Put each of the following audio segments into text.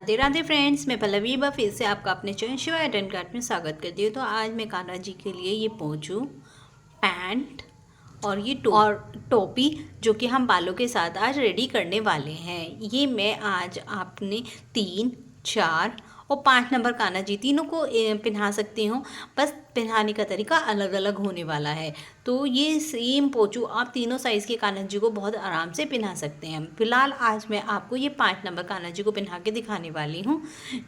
Radhe Radhe friends, मैं पल्लवी एक बार फिर से आपका अपने चैनल शिवा एंड कार्ट में स्वागत करती हूँ। तो आज मैं कान्हा जी के लिए ये पोंचू, पैंट और ये टोपी जो कि हम बालों के साथ आज रेडी करने वाले हैं, ये मैं आज आपने 3, 4 और 5 नंबर कान्हा जी तीनों को पहना सकती हूँ। बस पहनाने का तरीका अलग अलग होने वाला है। तो ये सेम पोंचू आप तीनों साइज़ के कान्हा जी को बहुत आराम से पहना सकते हैं। फिलहाल आज मैं आपको ये 5 नंबर कान्हा जी को पहना के दिखाने वाली हूँ,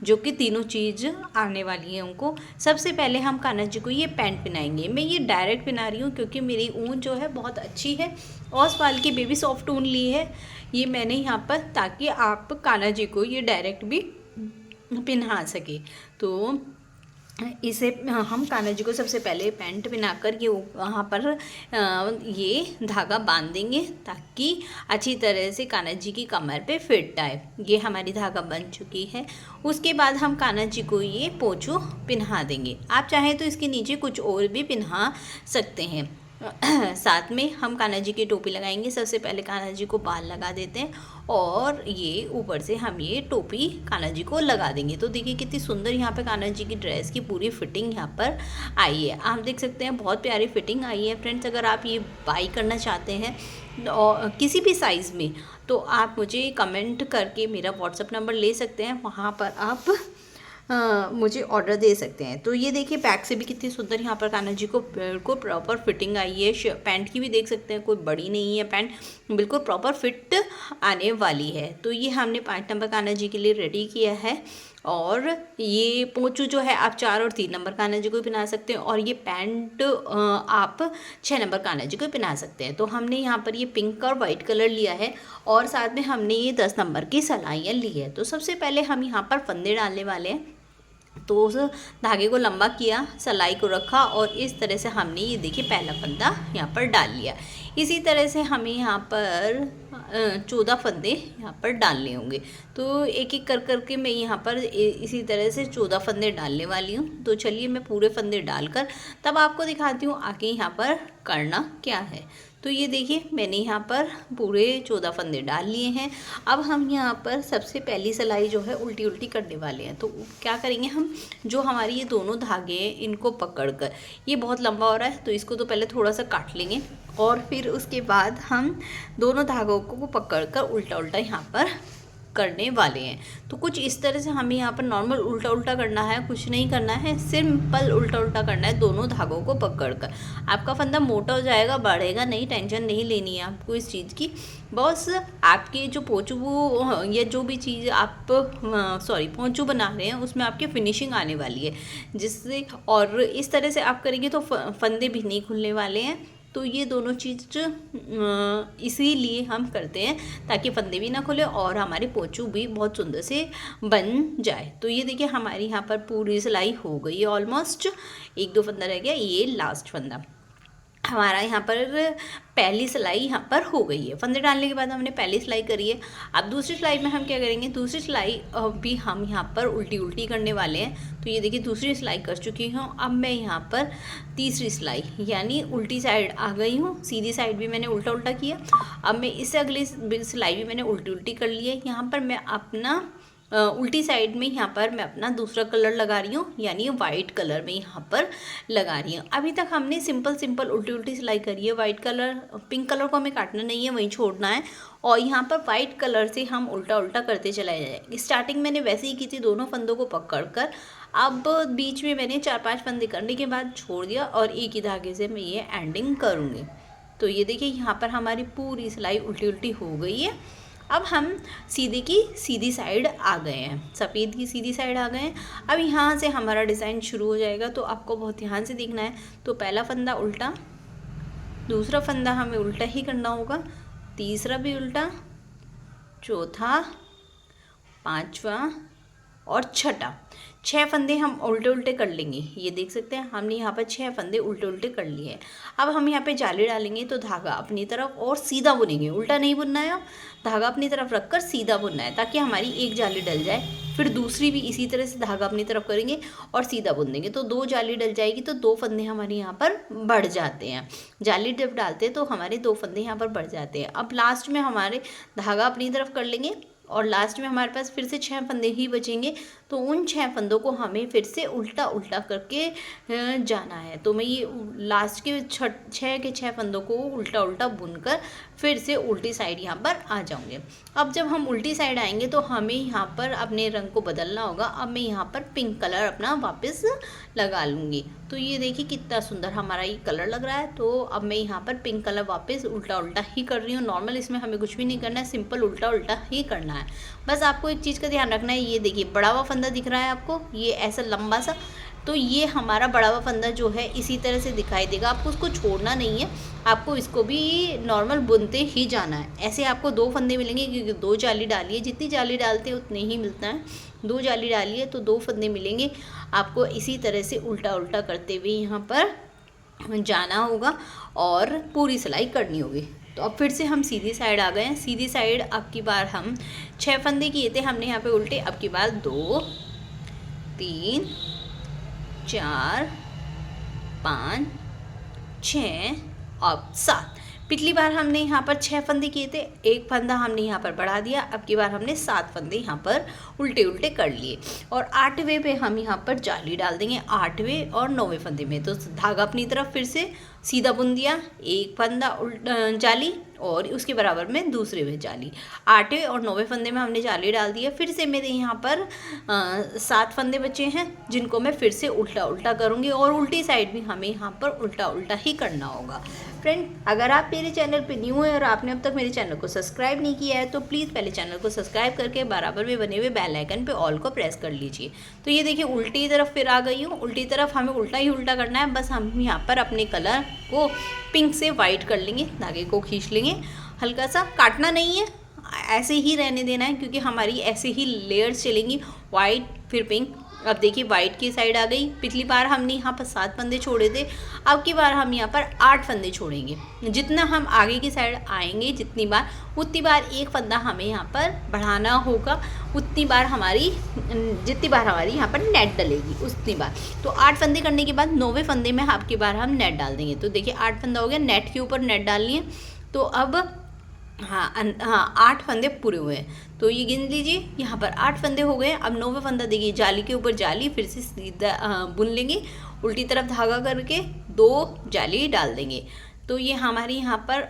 जो कि तीनों चीज़ आने वाली है उनको। सबसे पहले हम कान्हा जी को ये पैंट पहनाएंगे। मैं ये डायरेक्ट पहना रही हूँ क्योंकि मेरी ऊन जो है बहुत अच्छी है। ऑसवाल की बेबी सॉफ्ट ऊन ली है ये मैंने यहाँ पर, ताकि आप कान्हा जी को ये डायरेक्ट भी पहना सके। तो इसे हम कान्हा जी को सबसे पहले पैंट पहनाकर ये वहाँ पर ये धागा बांध देंगे, ताकि अच्छी तरह से कान्हा जी की कमर पे फिट आए। ये हमारी धागा बन चुकी है। उसके बाद हम कान्हा जी को ये पोंचू पहना देंगे। आप चाहें तो इसके नीचे कुछ और भी पहना सकते हैं। साथ में हम कान्हा जी की टोपी लगाएंगे। सबसे पहले कान्हा जी को बाल लगा देते हैं और ये ऊपर से हम ये टोपी कान्हा जी को लगा देंगे। तो देखिए कितनी सुंदर यहाँ पे कान्हा जी की ड्रेस की पूरी फिटिंग यहाँ पर आई है। आप देख सकते हैं बहुत प्यारी फिटिंग आई है। फ्रेंड्स, अगर आप ये बाई करना चाहते हैं और किसी भी साइज़ में, तो आप मुझे कमेंट करके मेरा व्हाट्सअप नंबर ले सकते हैं, वहाँ पर आप मुझे ऑर्डर दे सकते हैं। तो ये देखिए बैक से भी कितनी सुंदर यहाँ पर कान्हा जी को बिल्कुल प्रॉपर फिटिंग आई है। पैंट की भी देख सकते हैं, कोई बड़ी नहीं है पैंट, बिल्कुल प्रॉपर फिट आने वाली है। तो ये हमने 5 नंबर कान्हा जी के लिए रेडी किया है। और ये पोंचू जो है आप 4 और 3 नंबर कान्हा जी को पहना सकते हैं, और ये पैंट आप 6 नंबर कान्हा जी को पहना सकते हैं। तो हमने यहाँ पर ये पिंक और वाइट कलर लिया है, और साथ में हमने ये 10 नंबर की सलाइयाँ ली है। तो सबसे पहले हम यहाँ पर फंदे डालने वाले हैं। तो उस धागे को लंबा किया, सलाई को रखा, और इस तरह से हमने ये देखिए पहला फंदा यहाँ पर डाल लिया। इसी तरह से हमें यहाँ पर 14 फंदे यहाँ पर डालने होंगे। तो एक एक कर करके मैं यहाँ पर इसी तरह से 14 फंदे डालने वाली हूँ। तो चलिए मैं पूरे फंदे डालकर तब आपको दिखाती हूँ आगे यहाँ पर करना क्या है। तो ये देखिए मैंने यहाँ पर पूरे 14 फंदे डाल लिए हैं। अब हम यहाँ पर सबसे पहली सिलाई जो है उल्टी उल्टी करने वाले हैं। तो क्या करेंगे हम, जो हमारी ये दोनों धागे हैं इनको पकड़कर, ये बहुत लंबा हो रहा है तो इसको तो पहले थोड़ा सा काट लेंगे, और फिर उसके बाद हम दोनों धागों को पकड़कर उल्टा उल्टा यहाँ पर करने वाले हैं। तो कुछ इस तरह से हमें यहाँ पर नॉर्मल उल्टा उल्टा करना है, कुछ नहीं करना है, सिंपल उल्टा उल्टा करना है दोनों धागों को पकड़कर। आपका फंदा मोटा हो जाएगा, बढ़ेगा नहीं, टेंशन नहीं लेनी है आपको इस चीज़ की। बस आपके जो पोंचू या जो भी चीज़ आप पोंचू बना रहे हैं उसमें आपकी फिनिशिंग आने वाली है, जिससे और इस तरह से आप करेंगे तो फंदे भी नहीं खुलने वाले हैं। तो ये दोनों चीज़ इसीलिए हम करते हैं, ताकि फंदे भी ना खुले और हमारे पोंचू भी बहुत सुंदर से बन जाए। तो ये देखिए हमारी यहाँ पर पूरी सिलाई हो गई है ऑलमोस्ट। 1-2 फंदा रह गया, ये लास्ट फंदा हमारा यहाँ पर पहली सिलाई यहाँ पर हो गई है। फंदे डालने के बाद हमने पहली सिलाई करी है। अब दूसरी सिलाई में हम क्या करेंगे, दूसरी सिलाई भी हम यहाँ पर उल्टी उल्टी करने वाले हैं। तो ये देखिए दूसरी सिलाई कर चुकी हूँ। अब मैं यहाँ पर तीसरी सिलाई यानी उल्टी साइड आ गई हूँ, सीधी साइड भी मैंने उल्टा उल्टा किया। अब मैं इससे अगली सिलाई भी मैंने उल्टी उल्टी कर ली है। यहाँ पर मैं अपना उल्टी साइड में यहाँ पर मैं अपना दूसरा कलर लगा रही हूँ, यानी वाइट कलर में यहाँ पर लगा रही हूँ। अभी तक हमने सिंपल उल्टी उल्टी सिलाई करी है। वाइट कलर, पिंक कलर को हमें काटना नहीं है, वहीं छोड़ना है, और यहाँ पर वाइट कलर से हम उल्टा उल्टा करते चलाए जाएंगे। स्टार्टिंग मैंने वैसे ही की थी, दोनों फंदों को पकड़ कर। अब बीच में मैंने 4-5 फंदे करने के बाद छोड़ दिया, और एक ही धागे से मैं ये एंडिंग करूँगी। तो ये देखिए यहाँ पर हमारी पूरी सिलाई उल्टी उल्टी हो गई है। अब हम सीधे की सीधी साइड आ गए हैं, सफ़ेद की सीधी साइड आ गए हैं। अब यहाँ से हमारा डिज़ाइन शुरू हो जाएगा, तो आपको बहुत ध्यान से देखना है। तो पहला फंदा उल्टा, दूसरा फंदा हमें उल्टा ही करना होगा, तीसरा भी उल्टा, चौथा, पांचवा और छठा। 6 फंदे हम उल्टे उल्टे कर लेंगे। ये देख सकते हैं हमने यहाँ पर 6 फंदे उल्टे उल्टे कर लिए हैं। अब हम यहाँ पे जाली डालेंगे, तो धागा अपनी तरफ और सीधा बुनेंगे, उल्टा नहीं बुनना है। धागा अपनी तरफ रखकर सीधा बुनना है, ताकि हमारी एक जाली डल जाए। फिर दूसरी भी इसी तरह से धागा अपनी तरफ करेंगे और सीधा बुन देंगे, तो 2 जाली डल जाएगी। तो 2 फंदे हमारे यहाँ पर बढ़ जाते हैं। जाली जब डालते हैं तो हमारे 2 फंदे यहाँ पर बढ़ जाते हैं। अब लास्ट में हमारे धागा अपनी तरफ कर लेंगे और लास्ट में हमारे पास फिर से 6 फंदे ही बचेंगे। तो उन 6 फंदों को हमें फिर से उल्टा उल्टा करके जाना है। तो मैं ये लास्ट के 6 के 6 फंदों को उल्टा उल्टा बुनकर फिर से उल्टी साइड यहाँ पर आ जाऊँगे। अब जब हम उल्टी साइड आएंगे तो हमें यहाँ पर अपने रंग को बदलना होगा। अब मैं यहाँ पर पिंक कलर अपना वापस लगा लूँगी। तो ये देखिए कितना सुंदर हमारा ये कलर लग रहा है। तो अब मैं यहाँ पर पिंक कलर वापस उल्टा उल्टा ही कर रही हूँ। नॉर्मल इसमें हमें कुछ भी नहीं करना है, सिंपल उल्टा उल्टा ही करना है। बस आपको एक चीज़ का ध्यान रखना है, ये देखिए बड़ा हुआ फंदा दिख रहा है आपको, ये ऐसा लंबा सा, तो ये हमारा बड़ा हुआ फंदा जो है इसी तरह से दिखाई देगा। आपको उसको छोड़ना नहीं है, आपको इसको भी नॉर्मल बुनते ही जाना है। ऐसे आपको 2 फंदे मिलेंगे क्योंकि 2 जाली डाली है, जितनी जाली डालते हैं उतने ही मिलता है। 2 जाली डाली है तो 2 फंदे मिलेंगे। आपको इसी तरह से उल्टा उल्टा करते हुए यहाँ पर जाना होगा और पूरी सिलाई करनी होगी। तो अब फिर से हम सीधी साइड आ गए हैं। सीधी साइड अब की बार हम 6 फंदे किए थे हमने यहाँ पे उल्टे, अब की बार 2 3 4 5 6 और 7। पिछली बार हमने यहाँ पर 6 फंदे किए थे, एक फंदा हमने यहाँ पर बढ़ा दिया। अब की बार हमने 7 फंदे यहाँ पर उल्टे उल्टे कर लिए और 8वें पे हम यहाँ पर जाली डाल देंगे, 8वें और 9वें फंदे में। तो धागा अपनी तरफ फिर से सीधा बुन दिया, एक फंदा जाली और उसके बराबर में दूसरे में जाली। 8वें और 9वें फंदे में हमने जाली डाल दी है। फिर से मेरे यहाँ पर 7 फंदे बचे हैं जिनको मैं फिर से उल्टा उल्टा करूँगी और उल्टी साइड भी हमें यहाँ पर उल्टा उल्टा ही करना होगा। फ्रेंड, अगर आप मेरे चैनल पे न्यू है और आपने अब तक मेरे चैनल को सब्सक्राइब नहीं किया है तो प्लीज़ पहले चैनल को सब्सक्राइब करके बराबर में बने हुए बेल आइकन पे ऑल को प्रेस कर लीजिए। तो ये देखिए उल्टी तरफ फिर आ गई हूँ। उल्टी तरफ हमें उल्टा ही उल्टा करना है। बस हम यहाँ पर अपने कलर को पिंक से वाइट कर लेंगे, धागे को खींच लेंगे, हल्का सा काटना नहीं है, ऐसे ही रहने देना है क्योंकि हमारी ऐसे ही लेयर्स चलेंगी, वाइट फिर पिंक। अब देखिए वाइट की साइड आ गई। पिछली बार हमने यहाँ पर 7 फंदे छोड़े थे, अब की बार हम यहाँ पर 8 फंदे छोड़ेंगे। जितना हम आगे की साइड आएंगे जितनी बार, उतनी बार एक फंदा हमें यहाँ पर बढ़ाना होगा, उतनी बार हमारी जितनी बार हमारी यहाँ पर नेट डलेगी उतनी बार। तो 8 फंदे करने के बाद 9वें फंदे में आपकी बार हम नेट डाल देंगे। तो देखिए 8 फंदा हो गया, नेट के ऊपर नेट डालनी है। तो अब हाँ 8 फंदे पूरे हुए हैं। तो ये गिन लीजिए, यहाँ पर 8 फंदे हो गए। अब 9वें फंदा देखिए, जाली के ऊपर जाली, फिर से सीधा बुन लेंगे, उल्टी तरफ धागा करके 2 जाली डाल देंगे। तो ये हमारी यहाँ पर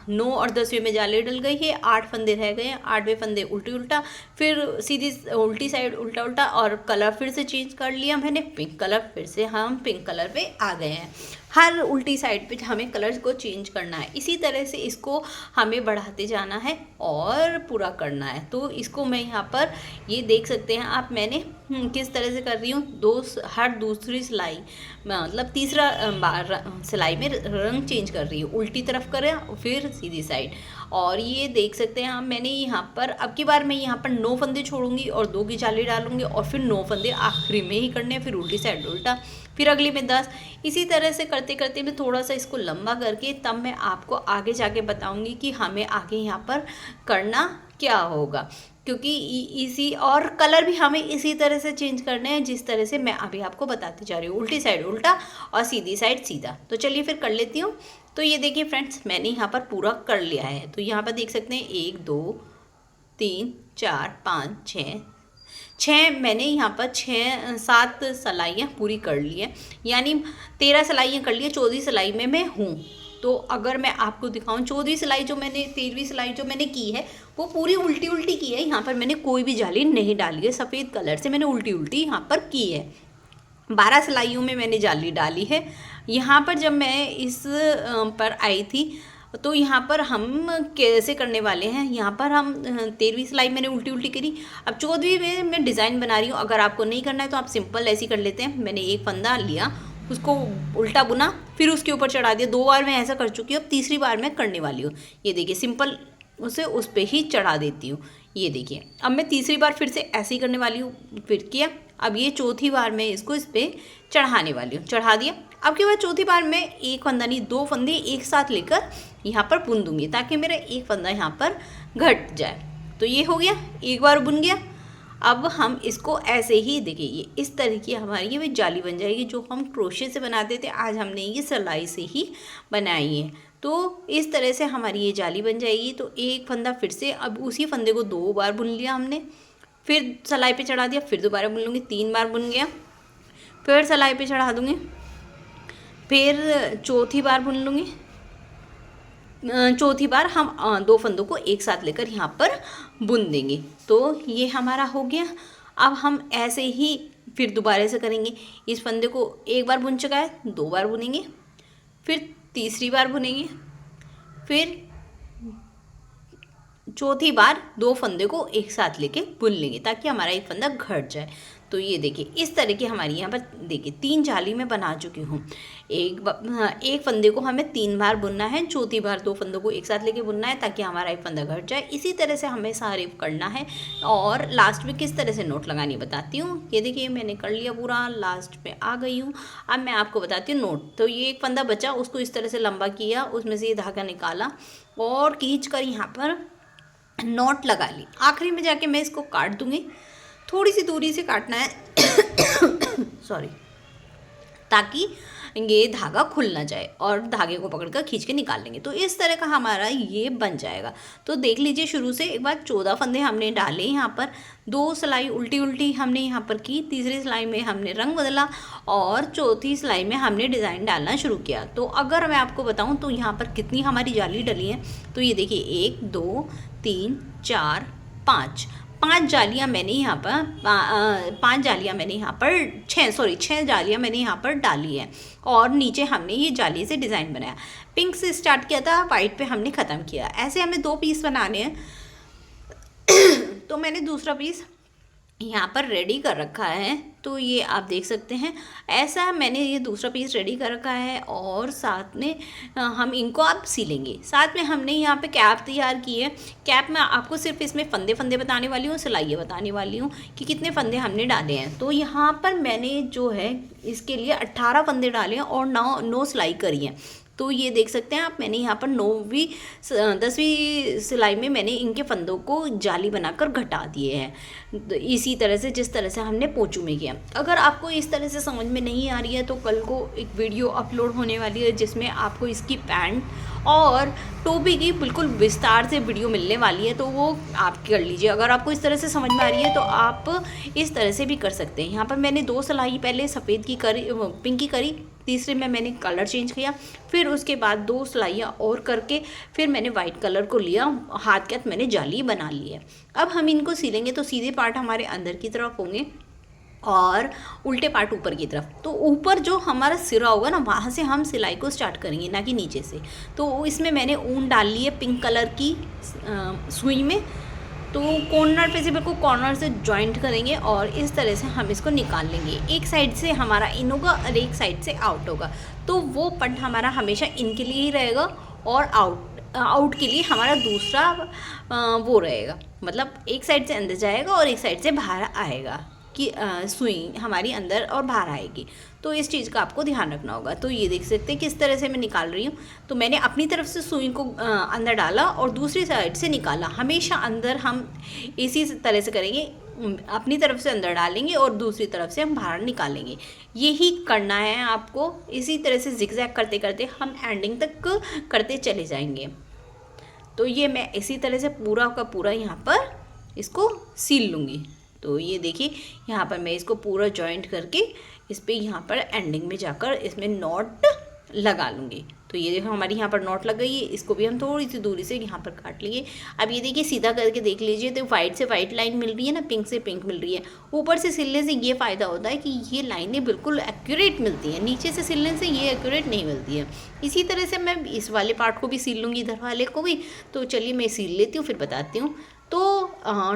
9 और 10वें में जाली डल गई है, 8 फंदे रह गए हैं। 8वें फंदे उल्टी उल्टा, फिर सीधी उल्टी साइड उल्टा उल्टा और कलर फिर से चेंज कर लिया मैंने, पिंक कलर। फिर से हम पिंक कलर पे आ गए हैं। हर उल्टी साइड पे हमें कलर को चेंज करना है। इसी तरह से इसको हमें बढ़ाते जाना है और पूरा करना है। तो इसको मैं यहाँ पर ये देख सकते हैं आप, मैंने किस तरह से कर रही हूँ। हर दूसरी सिलाई मतलब तीसरा बार सिलाई में रंग चेंज कर रही हूँ, उल्टी तरफ करें फिर सीधी साइड। और ये देख सकते हैं आप, मैंने यहाँ पर अब की बार मैं यहाँ पर 9 फंदे छोड़ूंगी और 2 की जाली डालूंगी और फिर 9 फंदे आखिरी में ही करने हैं, फिर उल्टी साइड उल्टा, फिर अगली में 10। इसी तरह से करते करते मैं थोड़ा सा इसको लंबा करके तब मैं आपको आगे जाके बताऊंगी कि हमें आगे यहाँ पर करना क्या होगा, क्योंकि इसी और कलर भी हमें इसी तरह से चेंज करने हैं जिस तरह से मैं अभी आपको बताती जा रही हूँ। उल्टी साइड उल्टा और सीधी साइड सीधा। तो चलिए फिर कर लेती हूँ। तो ये देखिए फ्रेंड्स, मैंने यहाँ पर पूरा कर लिया है। तो यहाँ पर देख सकते हैं 1 2 3 4 5 6 मैंने यहाँ पर 7 सिलाइयाँ पूरी कर ली है, यानी 13 सिलाइयाँ कर ली है। 14वीं सिलाई में मैं हूँ। तो अगर मैं आपको दिखाऊं 14वीं सिलाई जो मैंने 13वीं सिलाई जो मैंने की है वो पूरी उल्टी उल्टी की है। यहाँ पर मैंने कोई भी जाली नहीं डाली है, सफ़ेद कलर से मैंने उल्टी उल्टी यहाँ पर की है। 12 सिलाइयों में मैंने जाली डाली है। यहाँ पर जब मैं इस पर आई थी तो यहाँ पर हम कैसे करने वाले हैं, यहाँ पर हम 13वीं सिलाई मैंने उल्टी उल्टी करी। अब 14वीं में मैं डिज़ाइन बना रही हूँ। अगर आपको नहीं करना है तो आप सिंपल ऐसे ही कर लेते हैं। मैंने एक फंदा लिया, उसको उल्टा बुना, फिर उसके ऊपर चढ़ा दिया। 2 बार मैं ऐसा कर चुकी हूँ, अब तीसरी बार मैं करने वाली हूँ। ये देखिए सिंपल उसे उस पर ही चढ़ा देती हूँ। ये देखिए अब मैं तीसरी बार फिर से ऐसे ही करने वाली हूँ, फिर किया। अब ये चौथी बार मैं इसको इस पर चढ़ाने वाली हूँ, चढ़ा दिया। अब के बाद चौथी बार मैं एक फंदा नहीं 2 फंदे एक साथ लेकर यहाँ पर बुन दूँगी ताकि मेरा एक फंदा यहाँ पर घट जाए। तो ये हो गया, एक बार बुन गया। अब हम इसको ऐसे ही देखिए, ये इस तरह की हमारी ये जाली बन जाएगी जो हम क्रोशे से बनाते थे। आज हमने ये सिलाई से ही बनाई है। तो इस तरह से हमारी ये जाली बन जाएगी। तो एक फंदा फिर से, अब उसी फंदे को 2 बार बुन लिया हमने, फिर सिलाई पे चढ़ा दिया, फिर दोबारा बुन लूँगी, 3 बार बुन गया, फिर सिलाई पे चढ़ा दूँगी, फिर चौथी बार बुन लूँगी। चौथी बार हम 2 फंदों को एक साथ लेकर यहाँ पर बुन देंगे। तो ये हमारा हो गया। अब हम ऐसे ही फिर दोबारा से करेंगे। इस फंदे को एक बार बुन चुका है, 2 बार बुनेंगे, फिर तीसरी बार बुनेंगे, फिर चौथी बार 2 फंदे को एक साथ लेके बुन लेंगे ताकि हमारा एक फंदा घट जाए। तो ये देखिए इस तरह की हमारी यहाँ पर देखिए 3 जाली मैं बना चुकी हूँ। एक फंदे को हमें 3 बार बुनना है, चौथी बार 2 फंदों को एक साथ लेके बुनना है ताकि हमारा एक फंदा घट जाए। इसी तरह से हमें सारे करना है। और लास्ट में किस तरह से नोट लगानी बताती हूँ। ये देखिए मैंने कर लिया पूरा, लास्ट पे आ गई हूँ। अब मैं आपको बताती हूँ नोट। तो ये एक फंदा बचा, उसको इस तरह से लंबा किया, उसमें से ये धागा निकाला और खींच कर यहाँ पर नॉट लगा ली। आखिरी में जाके मैं इसको काट दूंगी, थोड़ी सी दूरी से काटना है सॉरी, ताकि ये धागा खुल ना जाए और धागे को पकड़कर खींच के निकाल लेंगे। तो इस तरह का हमारा ये बन जाएगा। तो देख लीजिए शुरू से एक बार 14 फंदे हमने डाले, यहाँ पर 2 सिलाई उल्टी उल्टी हमने यहाँ पर की, तीसरी सिलाई में हमने रंग बदला और चौथी सिलाई में हमने डिज़ाइन डालना शुरू किया। तो अगर मैं आपको बताऊँ तो यहाँ पर कितनी हमारी जाली डली है, तो ये देखिए 1 2 3 4 5 जालियाँ मैंने यहाँ पर 5 जालियाँ मैंने यहाँ पर 6 जालियाँ मैंने यहाँ पर डाली है। और नीचे हमने ये जाली से डिज़ाइन बनाया। पिंक से स्टार्ट किया था, वाइट पे हमने ख़त्म किया। ऐसे हमें 2 पीस बनाने हैं तो मैंने दूसरा पीस यहाँ पर रेडी कर रखा है। तो ये आप देख सकते हैं, ऐसा मैंने ये दूसरा पीस रेडी कर रखा है। और साथ में हम इनको आप सिलेंगे। साथ में हमने यहाँ पे कैप तैयार की है। कैप में आपको सिर्फ इसमें फंदे बताने वाली हूँ, सिलाइयाँ बताने वाली हूँ कि कितने फंदे हमने डाले हैं। तो यहाँ पर मैंने जो है इसके लिए 18 फंदे डाले हैं और 9 सिलाई करी हैं। तो ये देख सकते हैं आप, मैंने यहाँ पर 10वीं सिलाई में मैंने इनके फंदों को जाली बनाकर घटा दिए हैं। तो इसी तरह से जिस तरह से हमने पोंचू में किया। अगर आपको इस तरह से समझ में नहीं आ रही है तो कल को एक वीडियो अपलोड होने वाली है जिसमें आपको इसकी पैंट और टोपी की बिल्कुल विस्तार से वीडियो मिलने वाली है, तो वो आप कर लीजिए। अगर आपको इस तरह से समझ में आ रही है तो आप इस तरह से भी कर सकते हैं। यहाँ पर मैंने 2 सिलाई पहले सफ़ेद की करी, पिंक की करी, तीसरे में मैंने कलर चेंज किया, फिर उसके बाद 2 सिलाइयाँ और करके फिर मैंने वाइट कलर को लिया, हाथ के हाथ मैंने जाली बना ली है। अब हम इनको सिलेंगे तो सीधे पार्ट हमारे अंदर की तरफ होंगे और उल्टे पार्ट ऊपर की तरफ। तो ऊपर जो हमारा सिरा होगा ना, वहाँ से हम सिलाई को स्टार्ट करेंगे, ना कि नीचे से। तो इसमें मैंने ऊन डाल ली है पिंक कलर की सुई में। तो कॉर्नर पे से बिल्कुल कॉर्नर से जॉइंट करेंगे और इस तरह से हम इसको निकाल लेंगे। एक साइड से हमारा इन होगा और एक साइड से आउट होगा। तो वो पट हमारा हमेशा इन के लिए ही रहेगा और आउट के लिए हमारा दूसरा वो रहेगा, मतलब एक साइड से अंदर जाएगा और एक साइड से बाहर आएगा कि सुई हमारी अंदर और बाहर आएगी। तो इस चीज़ का आपको ध्यान रखना होगा। तो ये देख सकते हैं किस तरह से मैं निकाल रही हूँ। तो मैंने अपनी तरफ से सुई को अंदर डाला और दूसरी साइड से निकाला। हमेशा अंदर हम इसी तरह से करेंगे, अपनी तरफ से अंदर डालेंगे और दूसरी तरफ से हम बाहर निकालेंगे। यही करना है आपको। इसी तरह से जिगजैग करते करते हम एंडिंग तक करते चले जाएंगे। तो ये मैं इसी तरह से पूरा का पूरा यहाँ पर इसको सील लूँगी। तो ये देखिए यहाँ पर मैं इसको पूरा जॉइंट करके इस पर यहाँ पर एंडिंग में जाकर इसमें नॉट लगा लूँगी। तो ये देखो हमारी यहाँ पर नॉट लग गई है। इसको भी हम थोड़ी सी दूरी से यहाँ पर काट लिए। अब ये देखिए सीधा करके देख लीजिए तो वाइट से वाइट लाइन मिल रही है ना, पिंक से पिंक मिल रही है। ऊपर से सिलने से ये फ़ायदा होता है कि ये लाइनें बिल्कुल एक्यूरेट मिलती हैं, नीचे से सिलने से ये एक्यूरेट नहीं मिलती है। इसी तरह से मैं इस वाले पार्ट को भी सिल लूँगी, इधर वाले को भी। तो चलिए मैं सिल लेती हूँ फिर बताती हूँ। तो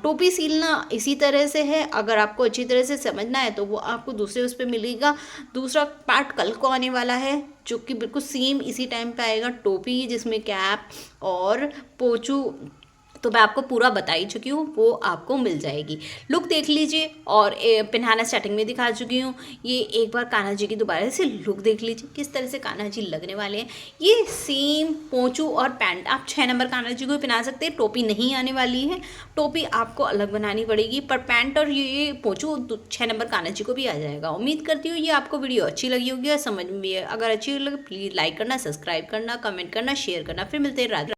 टोपी सिलना इसी तरह से है। अगर आपको अच्छी तरह से समझना है तो वो आपको दूसरे उस पर मिलेगा। दूसरा पार्ट कल को आने वाला है जो कि बिल्कुल सेम इसी टाइम पे आएगा, टोपी जिसमें कैप और पोंचू। तो मैं आपको पूरा बता ही चुकी हूँ, वो आपको मिल जाएगी। लुक देख लीजिए और पहनाना स्टार्टिंग में दिखा चुकी हूँ। ये एक बार कान्हा जी की दोबारा से लुक देख लीजिए किस तरह से कान्हा जी लगने वाले हैं। ये सेम पोंचू और पैंट आप 6 नंबर कान्हा जी को पहना सकते हैं। टोपी नहीं आने वाली है, टोपी आपको अलग बनानी पड़ेगी, पर पैंट और ये पोंचू 6 नंबर कान्हा जी को भी आ जाएगा। उम्मीद करती हूँ ये आपको वीडियो अच्छी लगी होगी और समझ में भी है। अगर अच्छी लगे प्लीज़ लाइक करना, सब्सक्राइब करना, कमेंट करना, शेयर करना। फिर मिलते हैं रात।